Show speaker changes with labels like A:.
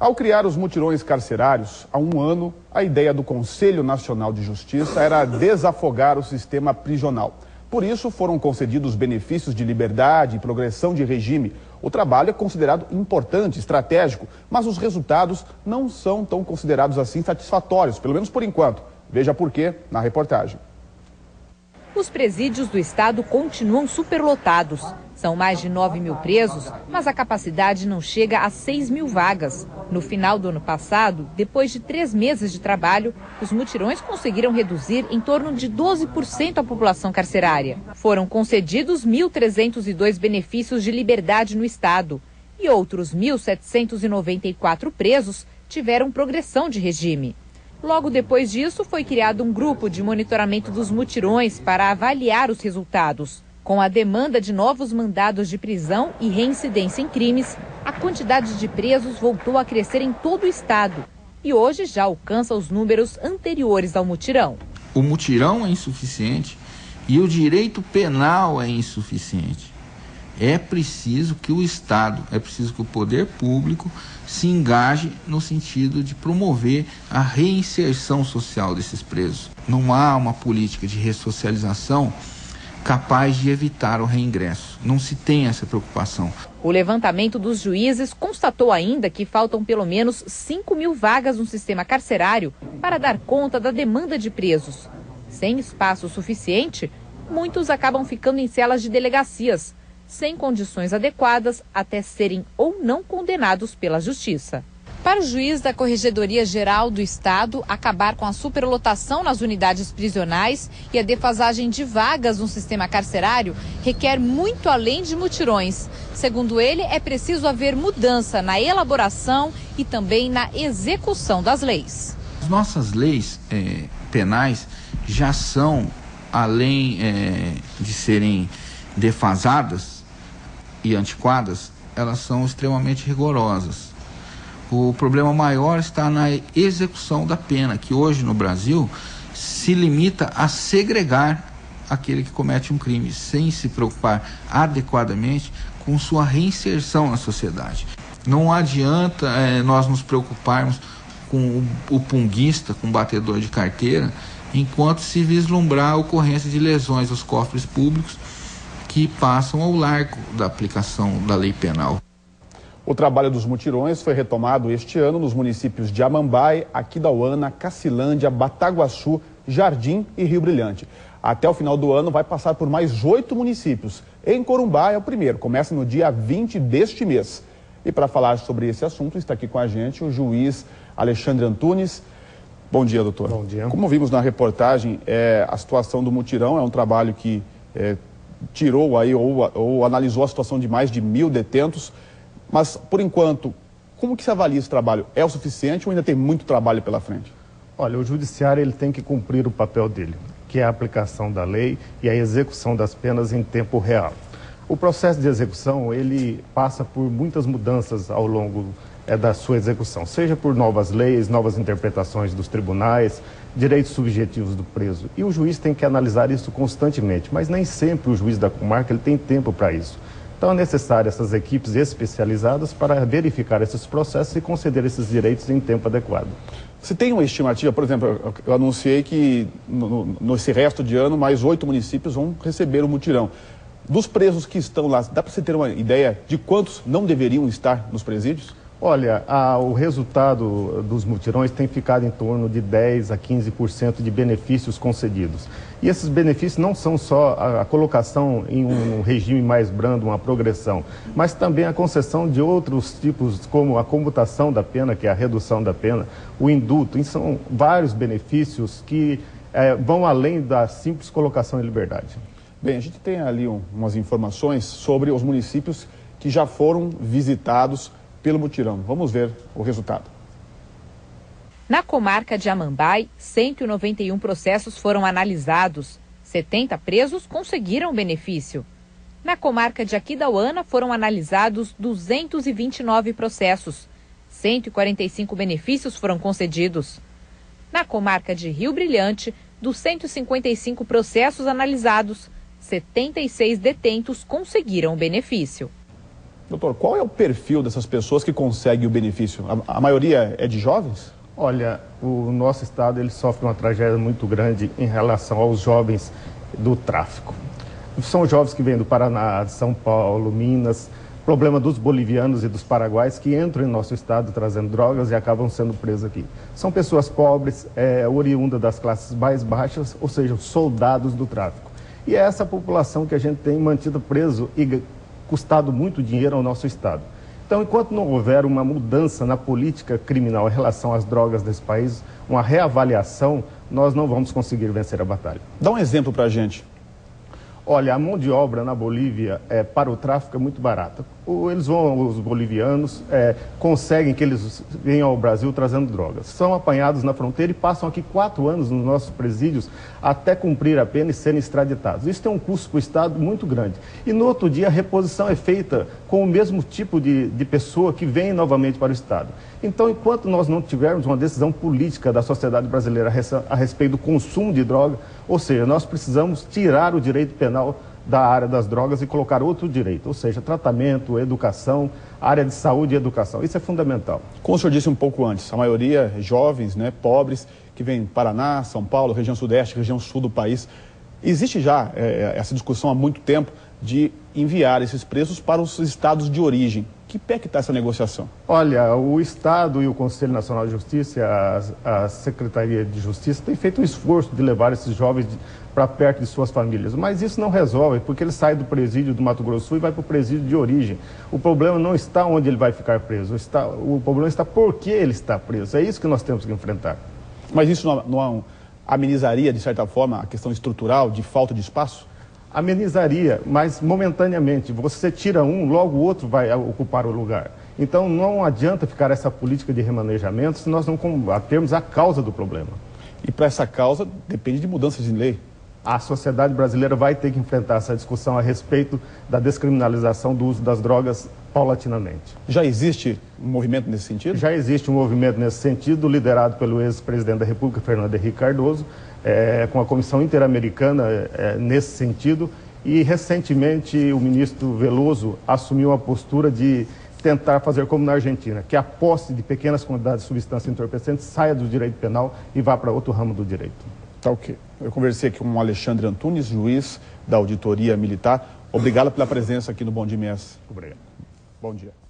A: Ao criar os mutirões carcerários, há um ano, a ideia do Conselho Nacional de Justiça era desafogar o sistema prisional. Por isso, foram concedidos benefícios de liberdade e progressão de regime. O trabalho é considerado importante, estratégico, mas os resultados não são tão considerados assim satisfatórios, pelo menos por enquanto. Veja por quê na reportagem.
B: Os presídios do estado continuam superlotados. São mais de 9 mil presos, mas a capacidade não chega a 6 mil vagas. No final do ano passado, depois de 3 meses de trabalho, os mutirões conseguiram reduzir em torno de 12% a população carcerária. Foram concedidos 1.302 benefícios de liberdade no estado e outros 1.794 presos tiveram progressão de regime. Logo depois disso, foi criado um grupo de monitoramento dos mutirões para avaliar os resultados. Com a demanda de novos mandados de prisão e reincidência em crimes, a quantidade de presos voltou a crescer em todo o estado e hoje já alcança os números anteriores ao mutirão.
C: O mutirão é insuficiente e o direito penal é insuficiente. É preciso que o Estado, é preciso que o poder público se engaje no sentido de promover a reinserção social desses presos. Não há uma política de ressocialização capaz de evitar o reingresso. Não se tem essa preocupação.
B: O levantamento dos juízes constatou ainda que faltam pelo menos 5 mil vagas no sistema carcerário para dar conta da demanda de presos. Sem espaço suficiente, muitos acabam ficando em celas de delegacias, sem condições adequadas até serem ou não condenados pela Justiça. Para o juiz da Corregedoria Geral do Estado, acabar com a superlotação nas unidades prisionais e a defasagem de vagas no sistema carcerário requer muito além de mutirões. Segundo ele, é preciso haver mudança na elaboração e também na execução das leis.
C: As nossas leis penais já são, além de serem defasadas e antiquadas, elas são extremamente rigorosas. O problema maior está na execução da pena, que hoje no Brasil se limita a segregar aquele que comete um crime, sem se preocupar adequadamente com sua reinserção na sociedade. Não adianta nós nos preocuparmos com o punguista, com o batedor de carteira, enquanto se vislumbrar a ocorrência de lesões aos cofres públicos que passam ao largo da aplicação da lei penal.
A: O trabalho dos mutirões foi retomado este ano nos municípios de Amambai, Aquidauana, Cacilândia, Bataguaçu, Jardim e Rio Brilhante. Até o final do ano vai passar por mais 8 municípios. Em Corumbá é o primeiro, começa no dia 20 deste mês. E para falar sobre esse assunto está aqui com a gente o juiz Alexandre Antunes. Bom dia, doutor.
D: Bom dia.
A: Como vimos na reportagem, a situação do mutirão é um trabalho que tirou aí ou analisou a situação de mais de 1.000 detentos. Mas, por enquanto, como que se avalia esse trabalho? É o suficiente ou ainda tem muito trabalho pela frente?
D: Olha, o judiciário ele tem que cumprir o papel dele, que é a aplicação da lei e a execução das penas em tempo real. O processo de execução, ele passa por muitas mudanças ao longo da sua execução, seja por novas leis, novas interpretações dos tribunais, direitos subjetivos do preso. E o juiz tem que analisar isso constantemente, mas nem sempre o juiz da comarca ele tem tempo para isso. Então é necessário essas equipes especializadas para verificar esses processos e conceder esses direitos em tempo adequado.
A: Você tem uma estimativa, por exemplo, eu anunciei que nesse resto de ano mais 8 municípios vão receber o mutirão. Dos presos que estão lá, dá para você ter uma ideia de quantos não deveriam estar nos presídios?
D: Olha, o resultado dos mutirões tem ficado em torno de 10% a 15% de benefícios concedidos. E esses benefícios não são só a colocação em um regime mais brando, uma progressão, mas também a concessão de outros tipos, como a comutação da pena, que é a redução da pena, o indulto. E são vários benefícios que vão além da simples colocação em liberdade.
A: Bem, a gente tem ali umas informações sobre os municípios que já foram visitados pelo mutirão. Vamos ver o resultado.
B: Na comarca de Amambai, 191 processos foram analisados. 70 presos conseguiram benefício. Na comarca de Aquidauana, foram analisados 229 processos. 145 benefícios foram concedidos. Na comarca de Rio Brilhante, dos 155 processos analisados, 76 detentos conseguiram o benefício.
A: Doutor, qual é o perfil dessas pessoas que conseguem o benefício? A maioria é de jovens?
D: Olha, o nosso estado ele sofre uma tragédia muito grande em relação aos jovens do tráfico. São jovens que vêm do Paraná, de São Paulo, Minas, problema dos bolivianos e dos paraguaios que entram em nosso estado trazendo drogas e acabam sendo presos aqui. São pessoas pobres, oriundas das classes mais baixas, ou seja, soldados do tráfico. E é essa população que a gente tem mantido preso e custado muito dinheiro ao nosso estado. Então, enquanto não houver uma mudança na política criminal em relação às drogas desse país, uma reavaliação, nós não vamos conseguir vencer a batalha.
A: Dá um exemplo para a gente.
D: Olha, a mão de obra na Bolívia para o tráfico é muito barata. Os bolivianos conseguem que eles venham ao Brasil trazendo drogas. São apanhados na fronteira e passam aqui 4 anos nos nossos presídios até cumprir a pena e serem extraditados. Isso tem um custo para o Estado muito grande. E no outro dia a reposição é feita com o mesmo tipo de pessoa que vem novamente para o Estado. Então, enquanto nós não tivermos uma decisão política da sociedade brasileira a respeito do consumo de droga, ou seja, nós precisamos tirar o direito penal da área das drogas e colocar outro direito, ou seja, tratamento, educação, área de saúde e educação. Isso é fundamental.
A: Como o senhor disse um pouco antes, a maioria é jovens, pobres, que vêm do Paraná, São Paulo, região sudeste, região sul do país. Existe já essa discussão há muito tempo de enviar esses presos para os estados de origem. Que pé que está essa negociação?
D: Olha, o Estado e o Conselho Nacional de Justiça, a Secretaria de Justiça, têm feito um esforço de levar esses jovens para perto de suas famílias. Mas isso não resolve, porque ele sai do presídio do Mato Grosso do Sul e vai para o presídio de origem. O problema não está onde ele vai ficar preso, o problema está por que ele está preso. É isso que nós temos que enfrentar.
A: Mas isso não amenizaria, de certa forma, a questão estrutural de falta de espaço?
D: Amenizaria, mas momentaneamente. Você tira um, logo o outro vai ocupar o lugar. Então não adianta ficar essa política de remanejamento se nós não combatermos a causa do problema.
A: E para essa causa depende de mudanças de lei.
D: A sociedade brasileira vai ter que enfrentar essa discussão a respeito da descriminalização do uso das drogas paulatinamente.
A: Já existe um movimento nesse sentido?
D: Já existe um movimento nesse sentido, liderado pelo ex-presidente da República, Fernando Henrique Cardoso, com a Comissão Interamericana nesse sentido. E recentemente o ministro Veloso assumiu a postura de tentar fazer como na Argentina, que a posse de pequenas quantidades de substâncias entorpecentes saia do direito penal e vá para outro ramo do direito.
A: Tá ok. Eu conversei aqui com o Alexandre Antunes, juiz da Auditoria Militar. Obrigado pela presença aqui no Bom Dia MS.
D: Obrigado.
A: Bom dia.